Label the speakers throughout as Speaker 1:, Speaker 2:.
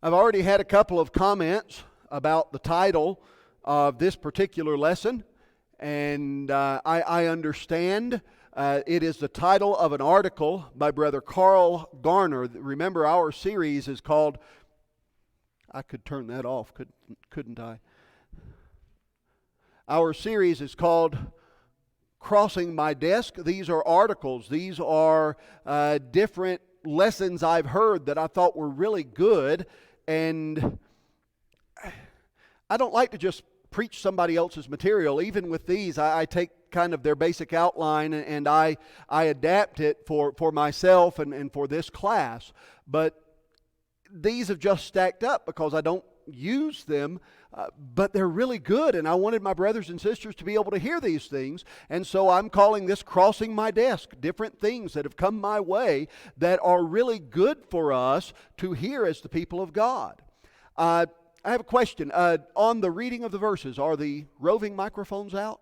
Speaker 1: I've already had a couple of comments about the title of this particular lesson, and I understand it is the title of an article by Brother Carl Garner. Remember, our series is called, I could turn that off, couldn't I? Our series is called Crossing My Desk. These are articles. These are different lessons I've heard that I thought were really good. And I don't like to just preach somebody else's material. Even with these, I take kind of their basic outline and I adapt it for myself and for this class. But these have just stacked up because I don't use them, but they're really good, and I wanted my brothers and sisters to be able to hear these things, and so I'm calling this Crossing My Desk, different things that have come my way that are really good for us to hear as the people of God. I have a question. On the reading of the verses, are the roving microphones out?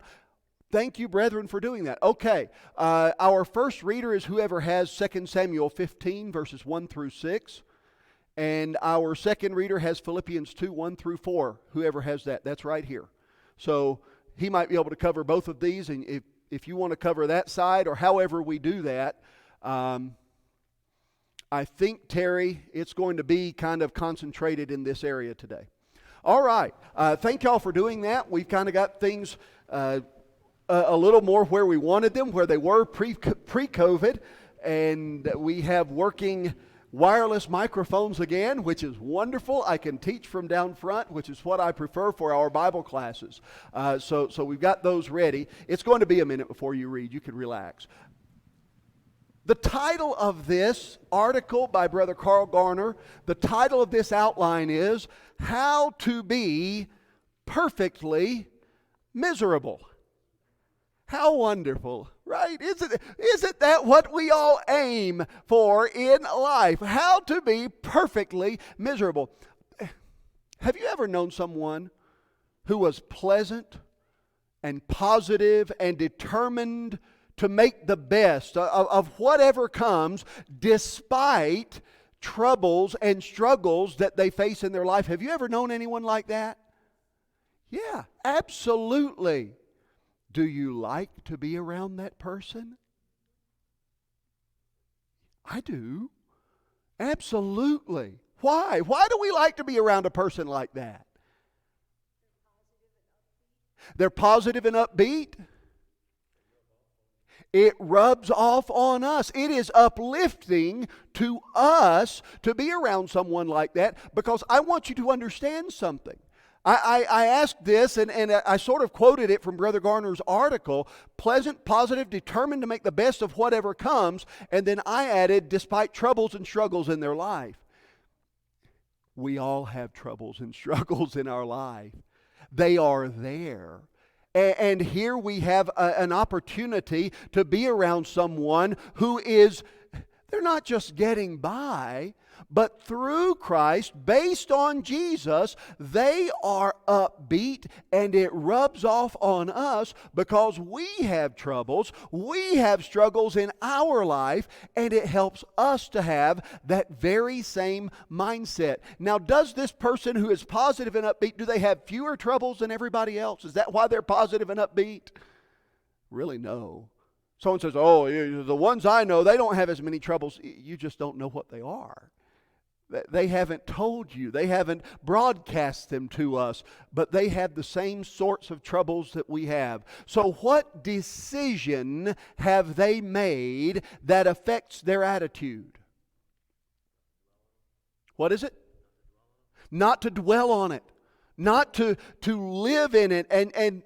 Speaker 1: Thank you, brethren, for doing that. Okay, our first reader is whoever has 2 Samuel 15, verses 1 through 6. And our second reader has Philippians 2, 1 through 4. Whoever has that, that's right here. So he might be able to cover both of these. And if you want to cover that side or however we do that, I think, Terry, it's going to be kind of concentrated in this area today. All right. Thank y'all for doing that. We've kind of got things a little more where we wanted them, where they were pre-COVID. And we have working wireless microphones again, which is wonderful. I can teach from down front, which is what I prefer for our Bible classes. So we've got those ready. It's going to be a minute before you read. You can relax. The title of this article by Brother Carl Garner, the title of this outline is How to Be Perfectly Miserable. How wonderful, right? Isn't that what we all aim for in life? How to be perfectly miserable. Have you ever known someone who was pleasant and positive and determined to make the best of whatever comes despite troubles and struggles that they face in their life? Have you ever known anyone like that? Yeah, absolutely. Do you like to be around that person? I do. Absolutely. Why? Why do we like to be around a person like that? They're positive and upbeat. It rubs off on us. It is uplifting to us to be around someone like that, because I want you to understand something. I asked this, and I sort of quoted it from Brother Garner's article, pleasant, positive, determined to make the best of whatever comes, and then I added, despite troubles and struggles in their life. We all have troubles and struggles in our life. They are there. And here we have an opportunity to be around someone who is, they're not just getting by, but through Christ, based on Jesus, they are upbeat, and it rubs off on us because we have troubles, we have struggles in our life, and it helps us to have that very same mindset. Now, does this person who is positive and upbeat, do they have fewer troubles than everybody else? Is that why they're positive and upbeat? Really, no. Someone says, oh, the ones I know, they don't have as many troubles. You just don't know what they are. They haven't told you. They haven't broadcast them to us. But they have the same sorts of troubles that we have. So what decision have they made that affects their attitude? What is it? Not to dwell on it. Not to live in it. And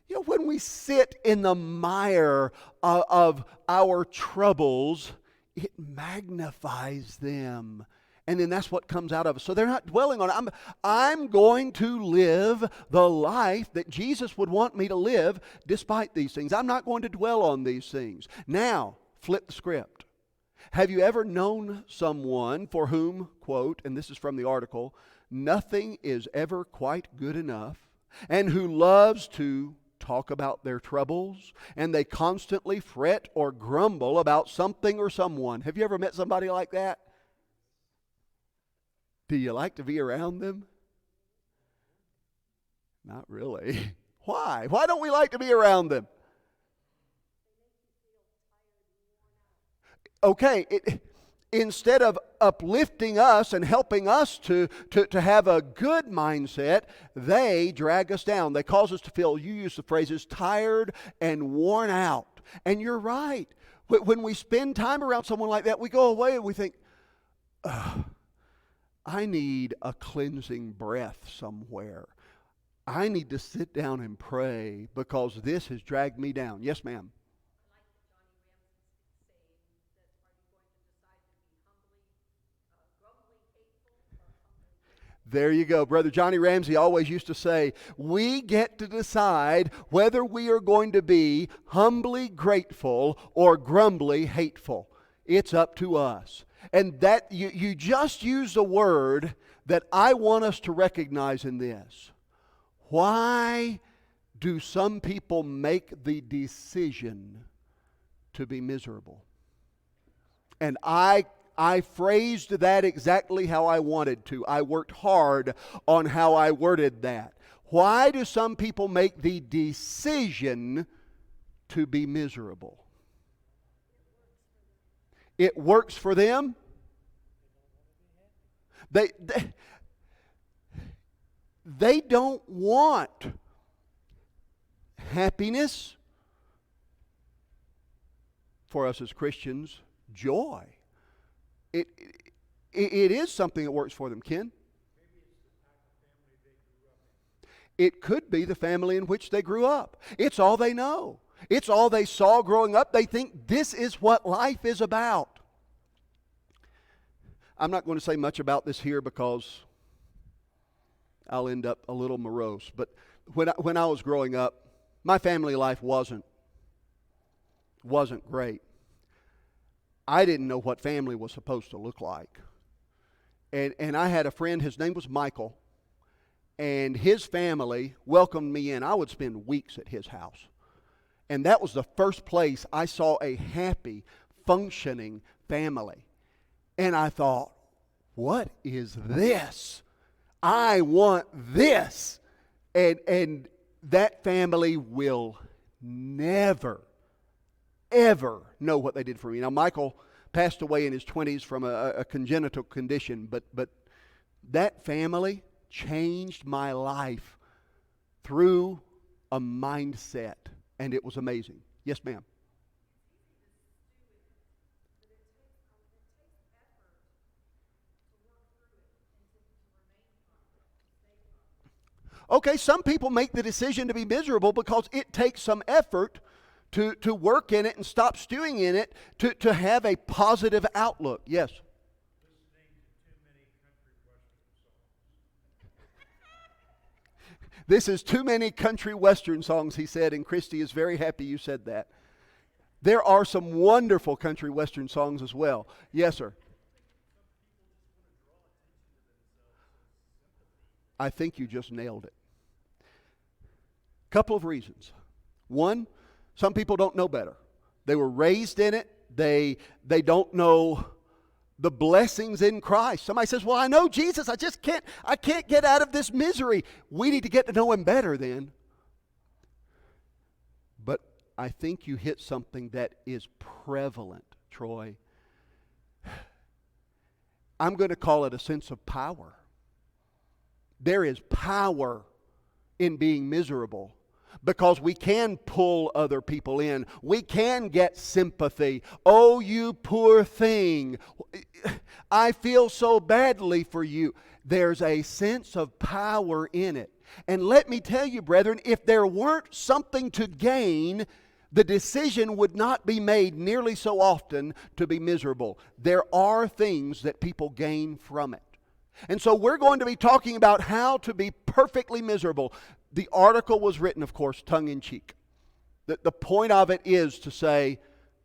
Speaker 1: you know, when we sit in the mire of our troubles, it magnifies them. And then that's what comes out of us. So they're not dwelling on it. I'm going to live the life that Jesus would want me to live despite these things. I'm not going to dwell on these things. Now, flip the script. Have you ever known someone for whom, quote, and this is from the article, nothing is ever quite good enough, and who loves to talk about their troubles, and they constantly fret or grumble about something or someone? Have you ever met somebody like that? Do you like to be around them? Not really. Why? Why don't we like to be around them? Okay, instead of uplifting us and helping us to have a good mindset, they drag us down. They cause us to feel, you use the phrases, tired and worn out. And you're right. When we spend time around someone like that, we go away and we think, I need a cleansing breath somewhere. I need to sit down and pray because this has dragged me down. Yes, ma'am. There you go. Brother Johnny Ramsey always used to say, we get to decide whether we are going to be humbly grateful or grumbly hateful. It's up to us. And that you just use a word that I want us to recognize in this. Why do some people make the decision to be miserable? And I phrased that exactly how I wanted to. I worked hard on how I worded that. Why do some people make the decision to be miserable? It works for them. They don't want happiness. For us as Christians, joy. It is something that works for them, Ken. It could be the family in which they grew up. It's all they know. It's all they saw growing up. They think this is what life is about. I'm not going to say much about this here because I'll end up a little morose. But when I was growing up, my family life wasn't great. I didn't know what family was supposed to look like. And I had a friend, his name was Michael, and his family welcomed me in. I would spend weeks at his house. And that was the first place I saw a happy, functioning family. And I thought, what is this? I want this. And that family will never, ever know what they did for me. Now, Michael passed away in his 20s from a congenital condition, but that family changed my life through a mindset, and it was amazing. Yes, ma'am. Okay, some people make the decision to be miserable because it takes some effort to work in it and stop stewing in it to have a positive outlook. Yes? This is too many country western songs, he said, and Christy is very happy you said that. There are some wonderful country western songs as well. Yes, sir. I think you just nailed it. Couple of reasons. One, some people don't know better. They were raised in it. They don't know the blessings in Christ. Somebody says, well, I know Jesus. I can't get out of this misery. We need to get to know Him better then. But I think you hit something that is prevalent, Troy. I'm going to call it a sense of power. There is power in being miserable because we can pull other people in. We can get sympathy. Oh, you poor thing. I feel so badly for you. There's a sense of power in it. And let me tell you, brethren, if there weren't something to gain, the decision would not be made nearly so often to be miserable. There are things that people gain from it. And so we're going to be talking about how to be perfectly miserable. The article was written, of course, tongue-in-cheek. The point of it is to say,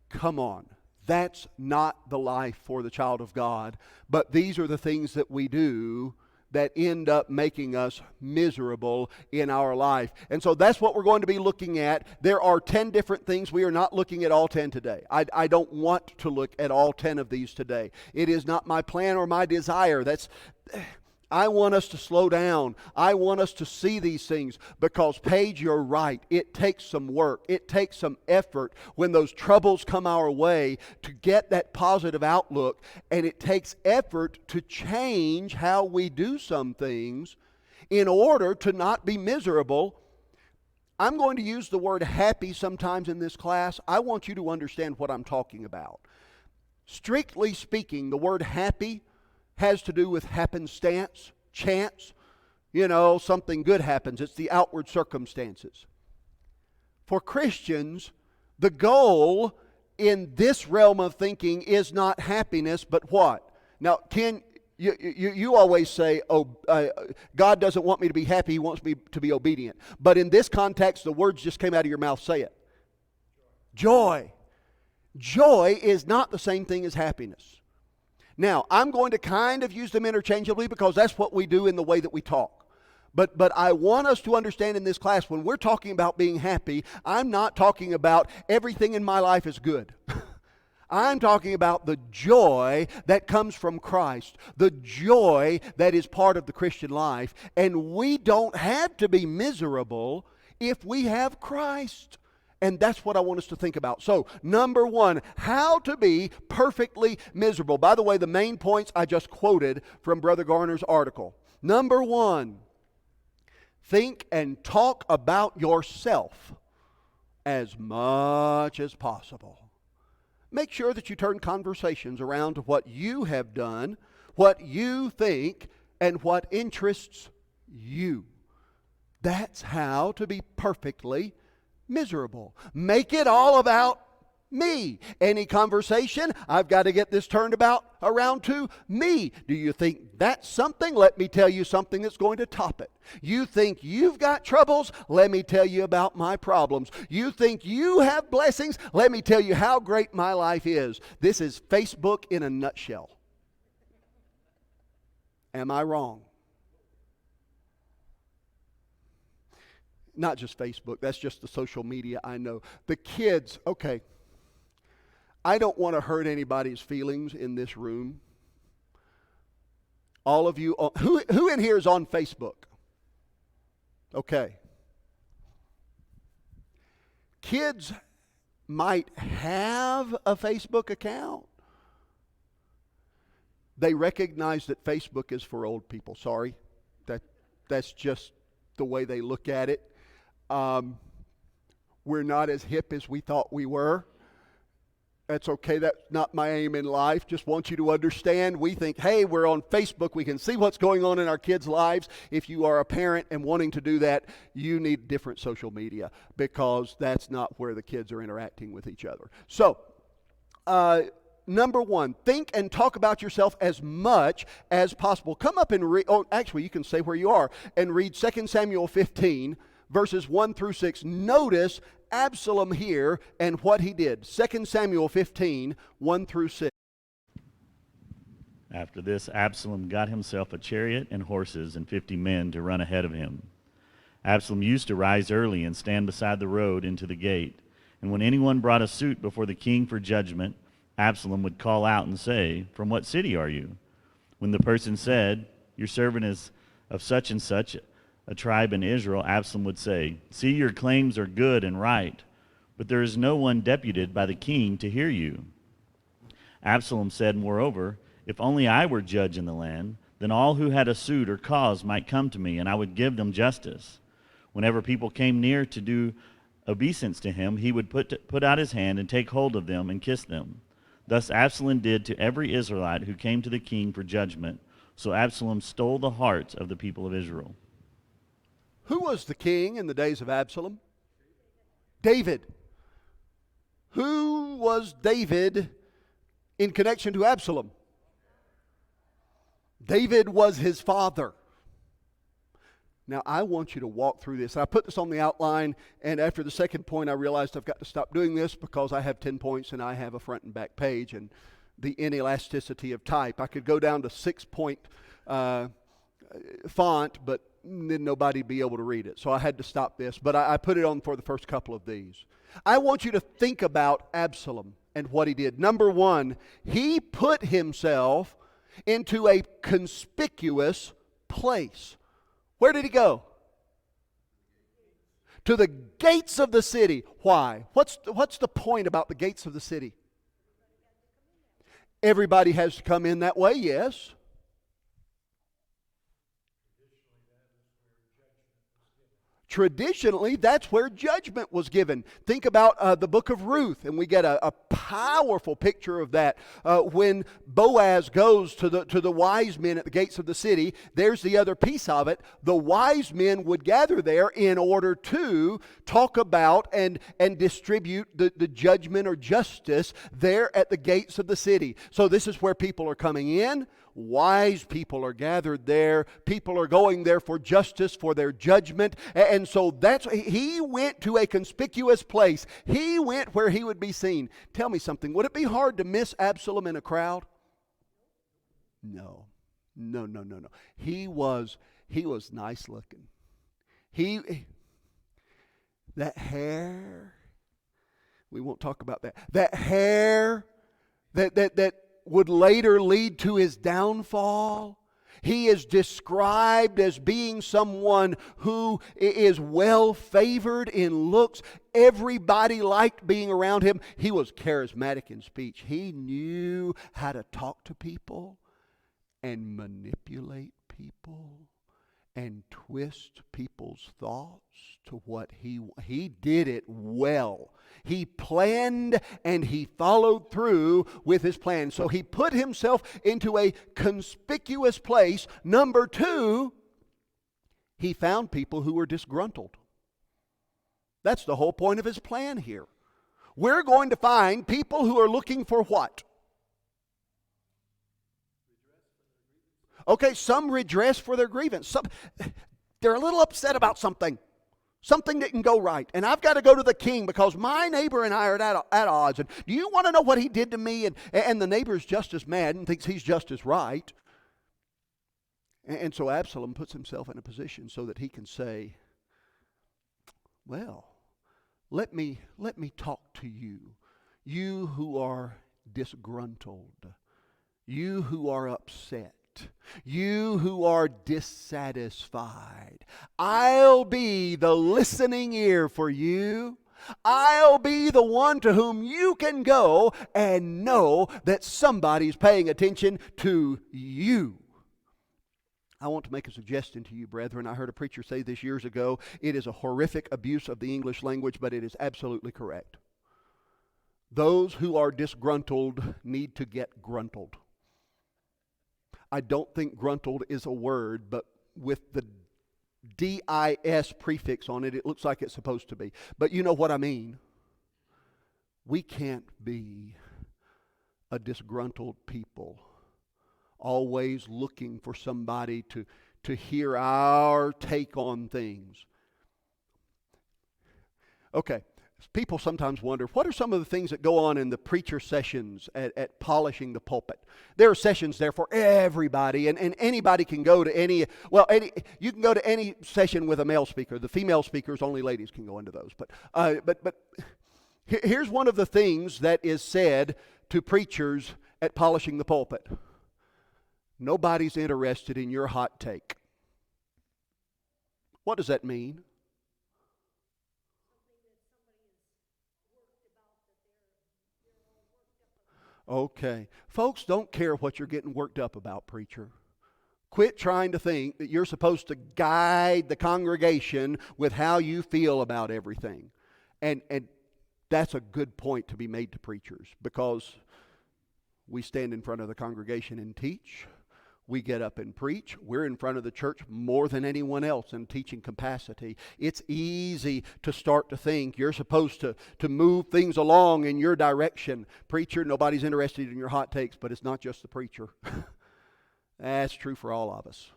Speaker 1: come on, that's not the life for the child of God. But these are the things that we do that end up making us miserable in our life. And so that's what we're going to be looking at. There are 10 different things. We are not looking at all 10 today. I don't want to look at all 10 of these today. It is not my plan or my desire. I want us to slow down. I want us to see these things because, Paige, you're right. It takes some work. It takes some effort when those troubles come our way to get that positive outlook, and it takes effort to change how we do some things in order to not be miserable. I'm going to use the word happy sometimes in this class. I want you to understand what I'm talking about. Strictly speaking, the word happy has to do with happenstance, chance. Something good happens. It's the outward circumstances. For Christians, the goal in this realm of thinking is not happiness, but what? Now, you always say, God doesn't want me to be happy, He wants me to be obedient. But in this context, the words just came out of your mouth. Say it. Joy. Joy is not the same thing as happiness. Now, I'm going to kind of use them interchangeably because that's what we do in the way that we talk. But I want us to understand in this class, when we're talking about being happy, I'm not talking about everything in my life is good. I'm talking about the joy that comes from Christ, the joy that is part of the Christian life. And we don't have to be miserable if we have Christ. And that's what I want us to think about. So, number one, how to be perfectly miserable. By the way, the main points I just quoted from Brother Garner's article. Number one, think and talk about yourself as much as possible. Make sure that you turn conversations around to what you have done, what you think, and what interests you. That's how to be perfectly miserable. Make it all about me. Any conversation, I've got to get this turned around to me. Do you think that's something? Let me tell you something that's going to top it. You think you've got troubles? Let me tell you about my problems. You think you have blessings? Let me tell you how great my life is. This is Facebook in a nutshell. Am I wrong? Not just Facebook, that's just the social media, I know. The kids, okay, I don't want to hurt anybody's feelings in this room. All of you, who in here is on Facebook? Okay. Kids might have a Facebook account. They recognize that Facebook is for old people. Sorry. That's just the way they look at it. We're not as hip as we thought we were. That's okay. That's not my aim in life. Just want you to understand. We think, hey, we're on Facebook. We can see what's going on in our kids' lives. If you are a parent and wanting to do that, you need different social media because that's not where the kids are interacting with each other. So, number one, think and talk about yourself as much as possible. Come up and read. Oh, actually, you can say where you are and read 2 Samuel 15, verses 1 through 6. Notice Absalom here and what he did. 2 Samuel 15, 1 through 6.
Speaker 2: After this, Absalom got himself a chariot and horses and 50 men to run ahead of him. Absalom used to rise early and stand beside the road into the gate. And when anyone brought a suit before the king for judgment, Absalom would call out and say, "From what city are you?" When the person said, "Your servant is of such and such a tribe in Israel," Absalom would say, "See, your claims are good and right, but there is no one deputed by the king to hear you." Absalom said, moreover, "If only I were judge in the land, then all who had a suit or cause might come to me, and I would give them justice." Whenever people came near to do obeisance to him, he would put out his hand and take hold of them and kiss them. Thus Absalom did to every Israelite who came to the king for judgment. So Absalom stole the hearts of the people of Israel.
Speaker 1: Who was the king in the days of Absalom? David. Who was David in connection to Absalom? David was his father. Now, I want you to walk through this. I put this on the outline, and after the second point, I realized I've got to stop doing this because I have 10 points and I have a front and back page, and the inelasticity of type. I could go down to 6-point font, but then nobody would be able to read it. So I had to stop this. But I put it on for the first couple of these. I want you to think about Absalom and what he did. Number one, he put himself into a conspicuous place. Where did he go? To the gates of the city. Why? What's the point about the gates of the city? Everybody has to come in that way, yes. Traditionally, that's where judgment was given. Think about the book of Ruth, and we get a powerful picture of that. When Boaz goes to the wise men at the gates of the city, there's the other piece of it. The wise men would gather there in order to talk about and distribute the judgment or justice there at the gates of the city. So this is where people are coming in. Wise people are gathered there. People are going there for justice, for their judgment. And so he went to a conspicuous place. He went where he would be seen. Tell me something. Would it be hard to miss Absalom in a crowd? No. No. He was nice looking. That hair, we won't talk about that. That hair that would later lead to his downfall. He is described as being someone who is well favored in looks. Everybody liked being around him. He was charismatic in speech. He knew how to talk to people and manipulate people and twist people's thoughts to what he did it well. He planned and he followed through with his plan. So he put himself into a conspicuous place. Number two, he found people who were disgruntled. That's the whole point of his plan here. We're going to find people who are looking for what? Okay, some redress for their grievance. They're a little upset about something. Something didn't go right. And I've got to go to the king because my neighbor and I are at odds. And do you want to know what he did to me? And the neighbor's just as mad and thinks he's just as right. And so Absalom puts himself in a position so that he can say, well, let me talk to you. You who are disgruntled. You who are upset. You who are dissatisfied. I'll be the listening ear for you. I'll be the one to whom you can go and know that somebody's paying attention to you. I want to make a suggestion to you, brethren. I heard a preacher say this years ago. It is a horrific abuse of the English language, but it is absolutely correct. Those who are disgruntled need to get gruntled. I don't think gruntled is a word, but with the D-I-S prefix on it, it looks like it's supposed to be. But you know what I mean. We can't be a disgruntled people, always looking for somebody to hear our take on things. Okay. People sometimes wonder, what are some of the things that go on in the preacher sessions at polishing the pulpit? There are sessions there for everybody, and anybody can go to you can go to any session with a male speaker. The female speakers, only ladies can go into those. But here's one of the things that is said to preachers at polishing the pulpit. Nobody's interested in your hot take. What does that mean? Okay. Folks don't care what you're getting worked up about, preacher. Quit trying to think that you're supposed to guide the congregation with how you feel about everything. And that's a good point to be made to preachers, because we stand in front of the congregation and teach. We get up and preach. We're in front of the church more than anyone else in teaching capacity. It's easy to start to think you're supposed to move things along in your direction. Preacher, nobody's interested in your hot takes, but it's not just the preacher. That's true for all of us.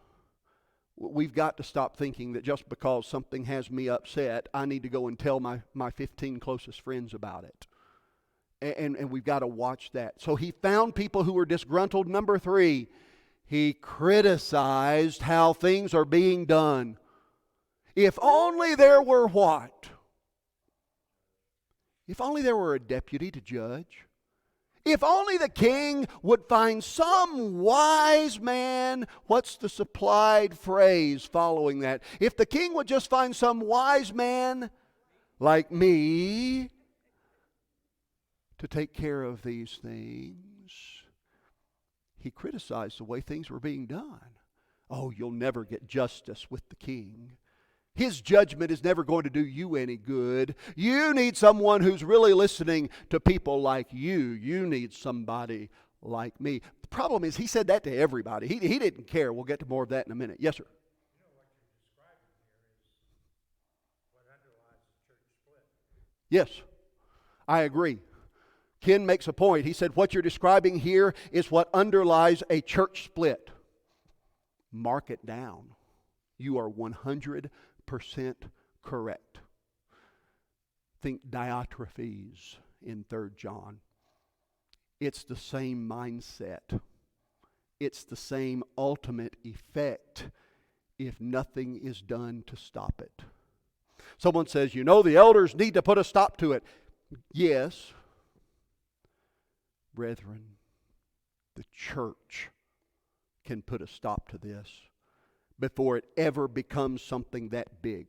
Speaker 1: We've got to stop thinking that just because something has me upset, I need to go and tell my 15 closest friends about it. And we've got to watch that. So he found people who were disgruntled. Number three, He criticized how things are being done. If only there were what? If only there were a deputy to judge. If only the king would find some wise man. What's the supplied phrase following that? If the king would just find some wise man like me to take care of these things. He criticized the way things were being done. Oh, you'll never get justice with the king. His judgment is never going to do you any good. You need someone who's really listening to people like you. You need somebody like me. The problem is he said that to everybody. He didn't care. We'll get to more of that in a minute. Yes, sir.
Speaker 3: You know what you're describing here is what underlies the church split.
Speaker 1: Yes, I agree. Ken makes a point. He said what you're describing here is what underlies a church split. Mark it down. You are 100% correct. Think Diotrephes in 3 John. It's the same mindset. It's the same ultimate effect if nothing is done to stop it. Someone says, you know, the elders need to put a stop to it. Yes. Brethren, the church can put a stop to this before it ever becomes something that big.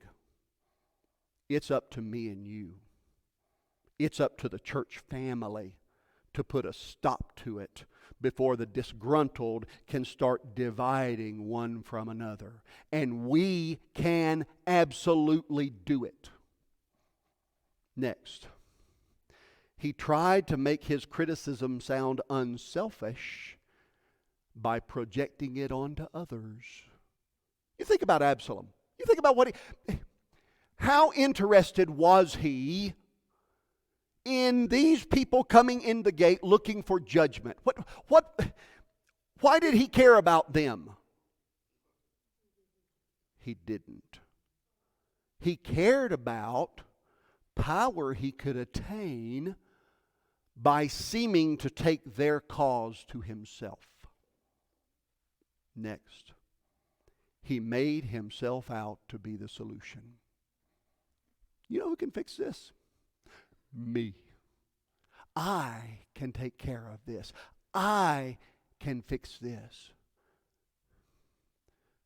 Speaker 1: It's up to me and you. It's up to the church family to put a stop to it before the disgruntled can start dividing one from another. And we can absolutely do it. Next, he tried to make his criticism sound unselfish by projecting it onto others. You think about Absalom. You think about how interested was he in these people coming in the gate looking for judgment? Why did he care about them? He didn't. He cared about power he could attain by seeming to take their cause to himself. Next, he made himself out to be the solution. You know who can fix this? Me. I can take care of this. I can fix this.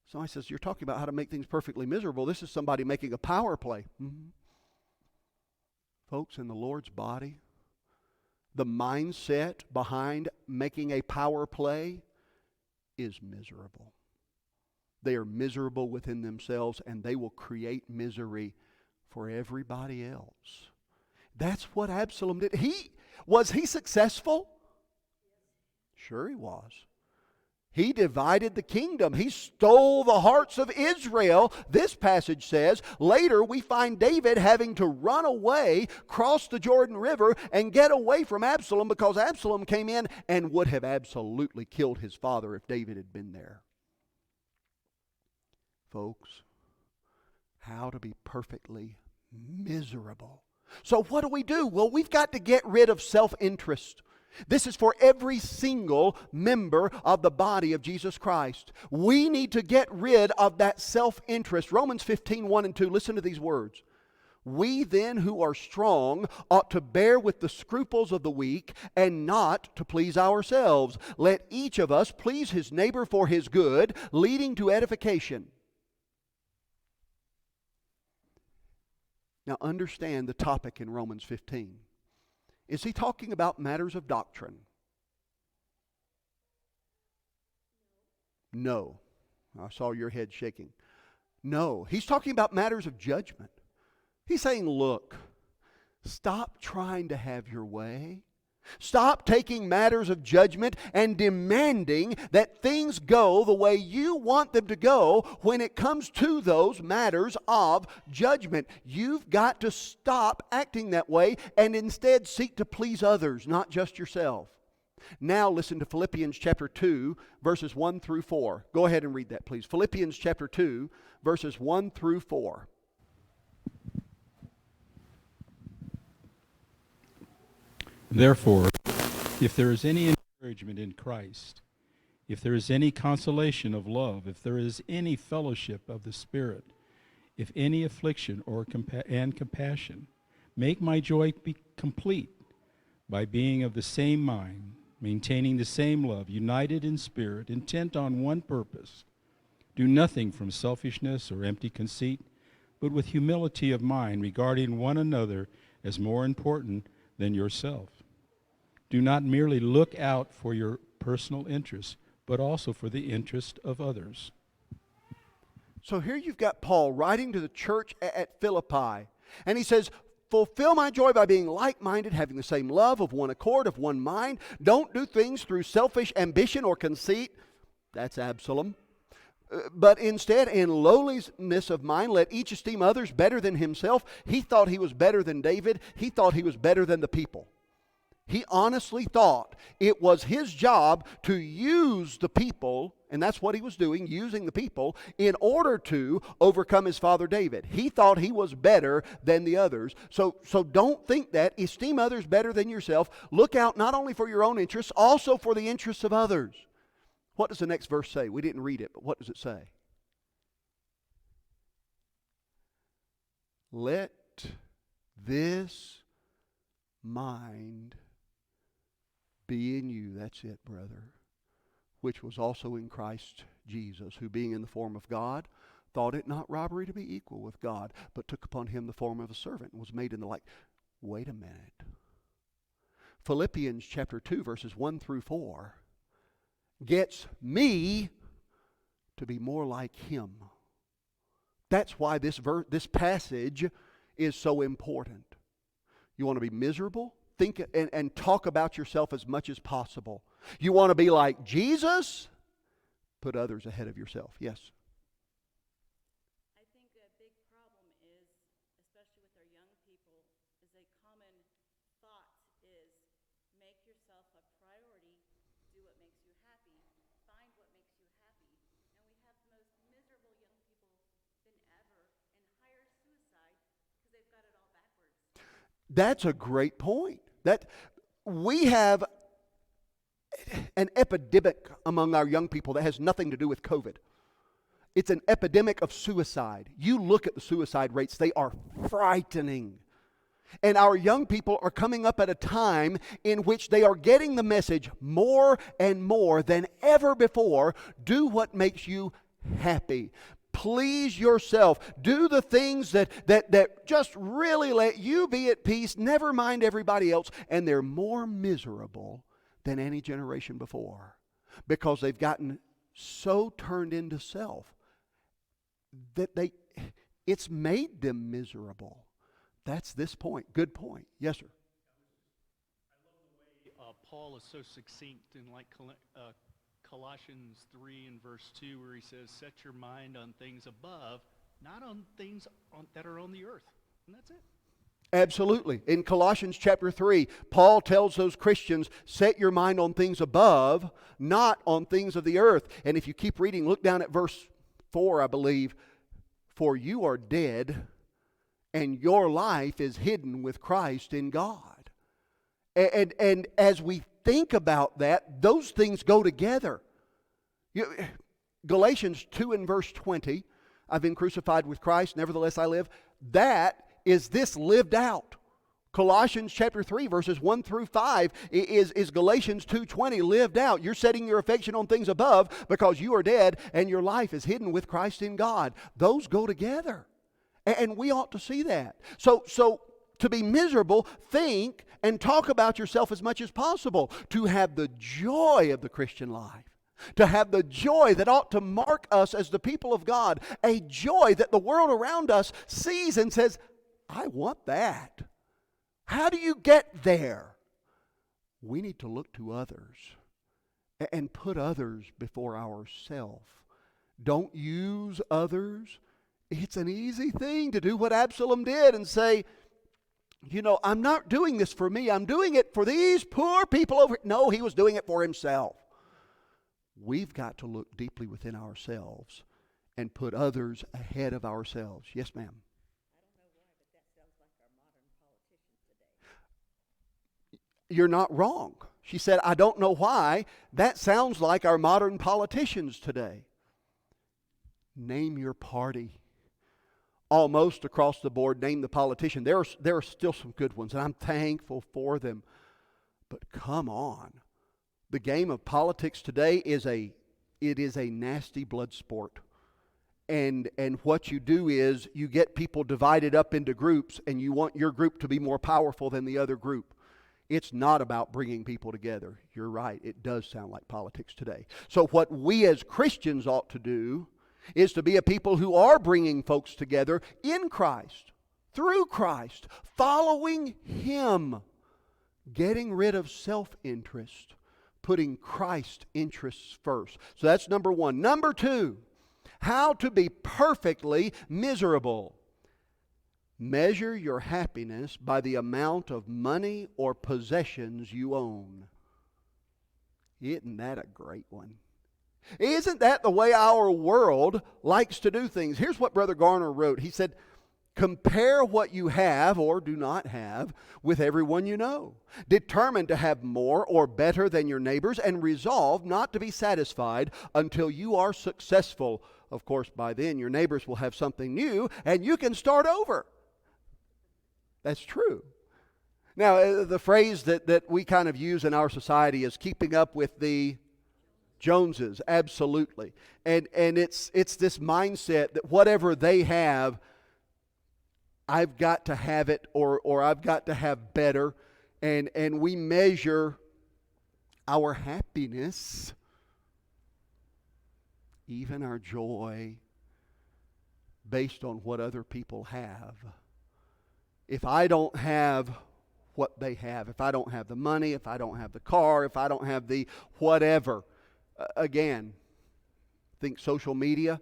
Speaker 1: Somebody says, you're talking about how to make things perfectly miserable. This is somebody making a power play. Mm-hmm. Folks, in the Lord's body, the mindset behind making a power play is miserable. They are miserable within themselves, and they will create misery for everybody else. That's what Absalom did. Was he successful? Sure he was. He divided the kingdom. He stole the hearts of Israel. This passage says, later we find David having to run away, cross the Jordan River, and get away from Absalom because Absalom came in and would have absolutely killed his father if David had been there. Folks, how to be perfectly miserable. So what do? Well, we've got to get rid of self-interest. This is for every single member of the body of Jesus Christ. We need to get rid of that self-interest. Romans 15:1-2, listen to these words. We then who are strong ought to bear with the scruples of the weak and not to please ourselves. Let each of us please his neighbor for his good, leading to edification. Now understand the topic in Romans 15. Is he talking about matters of doctrine? No. I saw your head shaking. No. He's talking about matters of judgment. He's saying, look, stop trying to have your way. Stop taking matters of judgment and demanding that things go the way you want them to go when it comes to those matters of judgment. You've got to stop acting that way and instead seek to please others, not just yourself. Now listen to Philippians chapter 2, verses 1-4. Go ahead and read that, please. Philippians chapter 2, verses 1-4.
Speaker 3: Therefore, if there is any encouragement in Christ,
Speaker 4: if there is any consolation of love, if there is any fellowship of the Spirit, if any affliction or compassion, make my joy be complete by being of the same mind, maintaining the same love, united in spirit, intent on one purpose. Do nothing from selfishness or empty conceit, but with humility of mind, regarding one another as more important than yourself. Do not merely look out for your personal interests, but also for the interest of others.
Speaker 1: So here you've got Paul writing to the church at Philippi, and he says, fulfill my joy by being like-minded, having the same love, of one accord, of one mind. Don't do things through selfish ambition or conceit. That's Absalom. But instead, in lowliness of mind, let each esteem others better than himself. He thought he was better than David. He thought he was better than the people. He honestly thought it was his job to use the people, and that's what he was doing, using the people, in order to overcome his father David. He thought he was better than the others. So don't think that. Esteem others better than yourself. Look out not only for your own interests, also for the interests of others. What does the next verse say? We didn't read it, but what does it say? Let this mind be in you. That's it, brother. Which was also in Christ Jesus, who being in the form of God, thought it not robbery to be equal with God, but took upon him the form of a servant and was made in the like. Wait a minute. Philippians chapter 2, verses 1 through 4 gets me to be more like him. That's why this passage is so important. You want to be miserable? Think and talk about yourself as much as possible. You want to be like Jesus? Put others ahead of yourself. Yes.
Speaker 5: I think a big problem is, especially with our young people, is a common thought is make yourself a priority, do what makes you happy, find what makes you happy. And we have the most miserable young people than ever and higher suicide because they've got it all backwards.
Speaker 1: That's a great point. That we have an epidemic among our young people that has nothing to do with COVID. It's an epidemic of suicide. You look at the suicide rates, they are frightening. And our young people are coming up at a time in which they are getting the message more and more than ever before. Do what makes you happy. Please yourself. Do the things that just really let you be at peace. Never mind everybody else. And they're more miserable than any generation before because they've gotten so turned into self that it's made them miserable. That's this point. Good point. Yes, sir.
Speaker 6: I love the way Paul is so succinct in Colossians 3 and verse 2 where he says, set your mind on things above, not on things that are on the earth. And that's it.
Speaker 1: Absolutely. In Colossians chapter 3, Paul tells those Christians, set your mind on things above, not on things of the earth. And if you keep reading, look down at verse 4, I believe. For you are dead, and your life is hidden with Christ in God. And as we think about that, those things go together. Galatians 2 and verse 20, I've been crucified with Christ, nevertheless I live. That is this lived out. Colossians chapter 3 verses 1 through 5 is Galatians 2:20 lived out. You're setting your affection on things above because you are dead and your life is hidden with Christ in God. Those go together. And we ought to see that. So to be miserable, think and talk about yourself as much as possible. To have the joy of the Christian life. To have the joy that ought to mark us as the people of God. A joy that the world around us sees and says, I want that. How do you get there? We need to look to others and put others before ourselves. Don't use others. It's an easy thing to do what Absalom did and say, I'm not doing this for me. I'm doing it for these poor people over. No, he was doing it for himself. We've got to look deeply within ourselves and put others ahead of ourselves. Yes, ma'am.
Speaker 5: I don't know why, but that sounds like our modern politicians today.
Speaker 1: You're not wrong. She said, I don't know why. That sounds like our modern politicians today. Name your party. Almost across the board, name the politician. There are still some good ones, and I'm thankful for them. But come on. The game of politics today is a nasty blood sport. And what you do is you get people divided up into groups, and you want your group to be more powerful than the other group. It's not about bringing people together. You're right. It does sound like politics today. So what we as Christians ought to do is to be a people who are bringing folks together in Christ, through Christ, following Him, getting rid of self-interest, putting Christ's interests first. So that's number one. Number two, how to be perfectly miserable. Measure your happiness by the amount of money or possessions you own. Isn't that a great one? Isn't that the way our world likes to do things? Here's what Brother Garner wrote. He said, compare what you have or do not have with everyone you know. Determine to have more or better than your neighbors, and resolve not to be satisfied until you are successful. Of course, by then your neighbors will have something new and you can start over. That's true. Now, the phrase that we kind of use in our society is keeping up with the Joneses. Absolutely. And it's this mindset that whatever they have, I've got to have it, or I've got to have better. And we measure our happiness, even our joy, based on what other people have. If I don't have what they have, if I don't have the money, if I don't have the car, if I don't have the whatever, again, think social media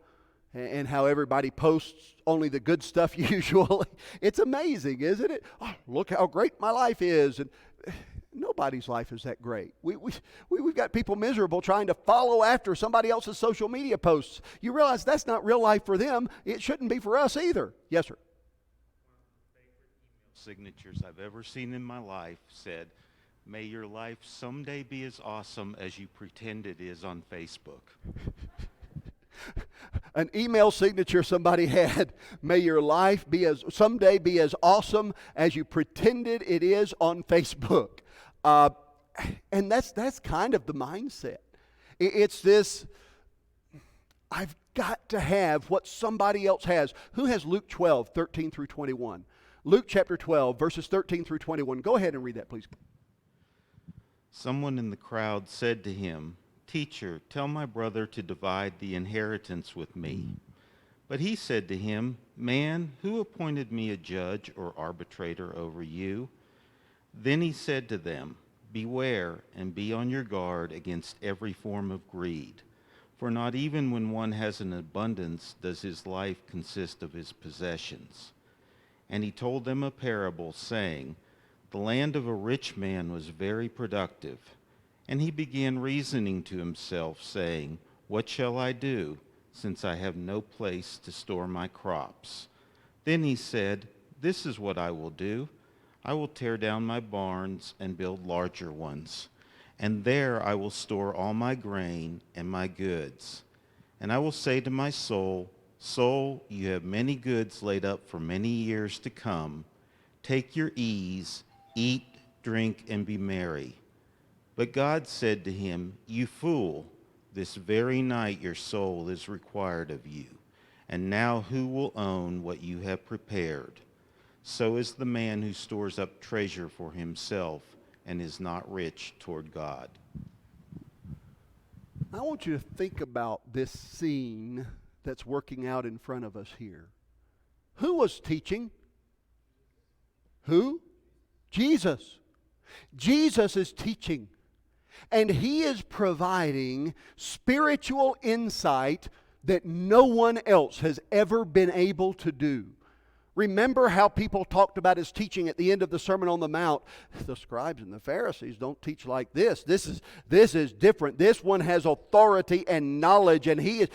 Speaker 1: and how everybody posts only the good stuff usually. It's amazing, isn't it? Oh, look how great my life is. And nobody's life is that great. We've got people miserable trying to follow after somebody else's social media posts. You realize that's not real life for them. It shouldn't be for us either. Yes, sir.
Speaker 7: Signatures I've ever seen in my life said, "May your life someday be as awesome as you pretend it is on Facebook."
Speaker 1: An email signature somebody had, "May your life someday be as awesome as you pretended it is on Facebook." And that's kind of the mindset. It's this, I've got to have what somebody else has. Who has Luke 12, 13 through 21? Luke chapter 12, verses 13 through 21. Go ahead and read that, please.
Speaker 7: Someone in the crowd said to him, "Teacher, tell my brother to divide the inheritance with me." But he said to him, "Man, who appointed me a judge or arbitrator over you?" Then he said to them, "Beware and be on your guard against every form of greed. For not even when one has an abundance does his life consist of his possessions." And he told them a parable, saying, "The land of a rich man was very productive. And he began reasoning to himself, saying, 'What shall I do, since I have no place to store my crops?' Then he said, 'This is what I will do. I will tear down my barns and build larger ones. And there I will store all my grain and my goods. And I will say to my soul, Soul, you have many goods laid up for many years to come. Take your ease, eat, drink, and be merry.' But God said to him, 'You fool, this very night your soul is required of you. And now who will own what you have prepared? So is the man who stores up treasure for himself and is not rich toward God.'"
Speaker 1: I want you to think about this scene that's working out in front of us here. Who was teaching? Who? Jesus. Jesus is teaching. And he is providing spiritual insight that no one else has ever been able to do. Remember how people talked about his teaching at the end of the Sermon on the Mount. The scribes and the Pharisees don't teach like this. This is different. This one has authority and knowledge, and he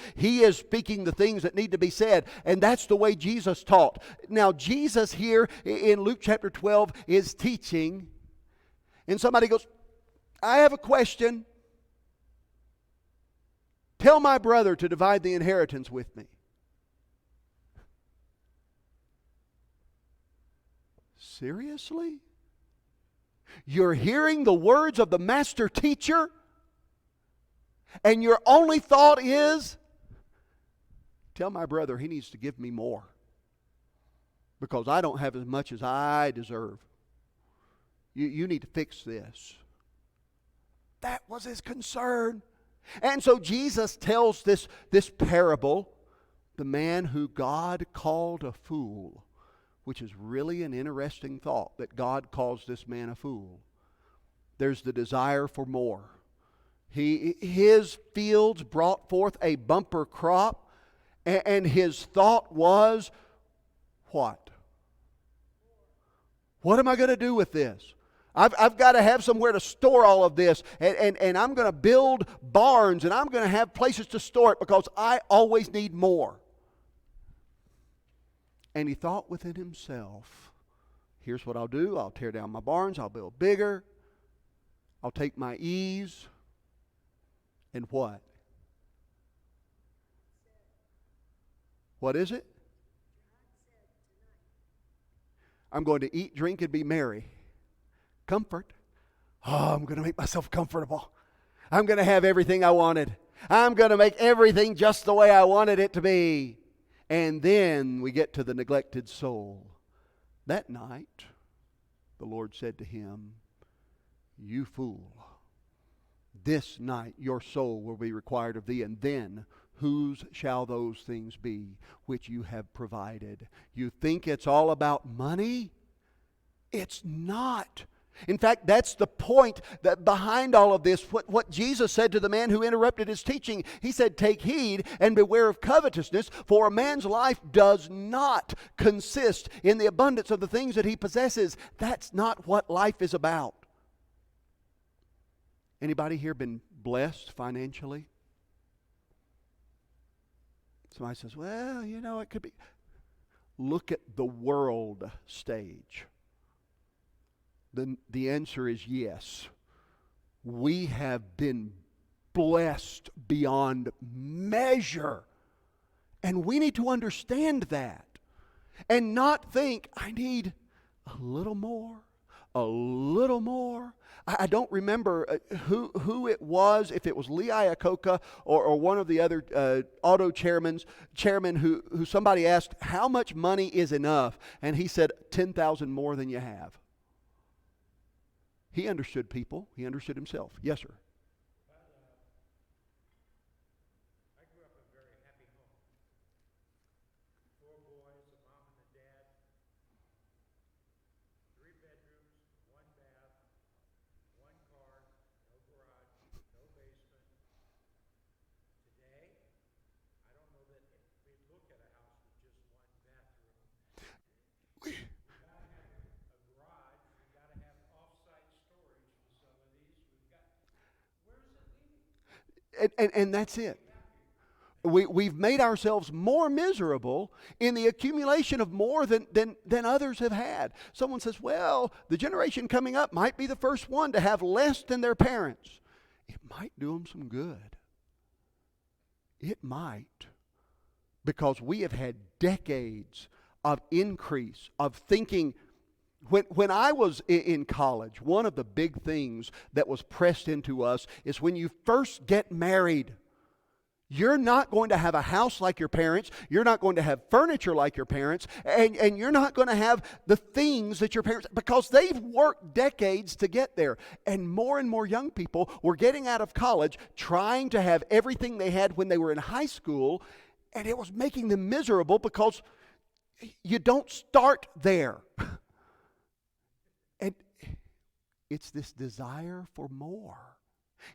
Speaker 1: is speaking the things that need to be said. And that's the way Jesus taught. Now, Jesus here in Luke chapter 12 is teaching, and somebody goes, I have a question. Tell my brother to divide the inheritance with me. Seriously? You're hearing the words of the master teacher, and your only thought is, tell my brother he needs to give me more, because I don't have as much as I deserve. You need to fix this. That was his concern. And so Jesus tells this parable, the man who God called a fool, which is really an interesting thought, that God calls this man a fool. There's the desire for more. His fields brought forth a bumper crop, and his thought was, what? What am I going to do with this? I've got to have somewhere to store all of this, and I'm going to build barns, and I'm going to have places to store it, because I always need more. And he thought within himself, here's what I'll do. I'll tear down my barns. I'll build bigger. I'll take my ease. And what? What is it? I'm going to eat, drink, and be merry. Comfort. Oh, I'm going to make myself comfortable. I'm going to have everything I wanted. I'm going to make everything just the way I wanted it to be. And then we get to the neglected soul. That night, the Lord said to him, you fool, this night your soul will be required of thee, and then whose shall those things be which you have provided? You think it's all about money? It's not. In fact, that's the point that behind all of this. What Jesus said to the man who interrupted his teaching, he said, take heed and beware of covetousness, for a man's life does not consist in the abundance of the things that he possesses. That's not what life is about. Anybody here been blessed financially? Somebody says, well, it could be. Look at the world stage. The answer is yes. We have been blessed beyond measure. And we need to understand that. And not think, I need a little more, a little more. I don't remember who it was, if it was Lee Iacocca or one of the other auto chairmen who somebody asked, how much money is enough? And he said, 10,000 more than you have. He understood people. He understood himself. Yes, sir.
Speaker 3: I grew up in a very happy home. 4 boys, a mom and a dad, 3 bedrooms, 1 bath, 1 car, no garage, no basement. Today, I don't know that if we look at a house with just 1 bathroom. We gotta have a garage. We gotta have off-site storage facilities. Where's it leading?
Speaker 1: And that's it. We've made ourselves more miserable in the accumulation of more than others have had. Someone says, well, the generation coming up might be the first one to have less than their parents. It might do them some good. It might. Because we have had decades of increase, of thinking. When I was in college, one of the big things that was pressed into us is when you first get married, you're not going to have a house like your parents, you're not going to have furniture like your parents, and you're not going to have the things that your parents, because they've worked decades to get there. And more young people were getting out of college trying to have everything they had when they were in high school, and it was making them miserable because you don't start there. And it's this desire for more.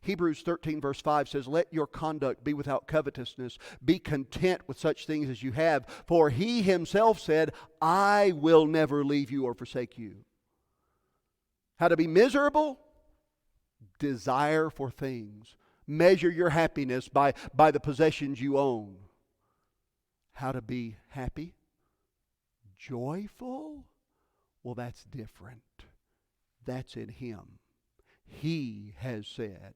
Speaker 1: Hebrews 13 verse 5 says, let your conduct be without covetousness. Be content with such things as you have. For he himself said, I will never leave you or forsake you. How to be miserable? Desire for things. Measure your happiness by the possessions you own. How to be happy? Joyful? Well, that's different. That's in him. He has said,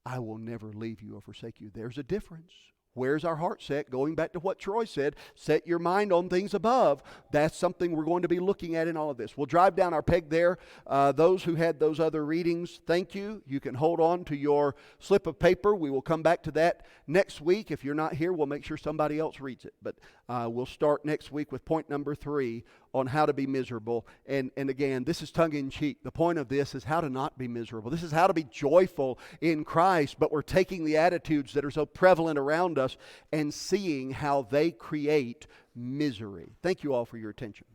Speaker 1: I will never leave you or forsake you. There's a difference. Where's our heart set? Going back to what Troy said, set your mind on things above. That's something we're going to be looking at in all of this. We'll drive down our peg there. Those who had those other readings, thank you. You can hold on to your slip of paper. We will come back to that next week. If you're not here, we'll make sure somebody else reads it. But we'll start next week with point number 3 on how to be miserable. And again, this is tongue-in-cheek. The point of this is how to not be miserable. This is how to be joyful in Christ, but we're taking the attitudes that are so prevalent around us and seeing how they create misery. Thank you all for your attention.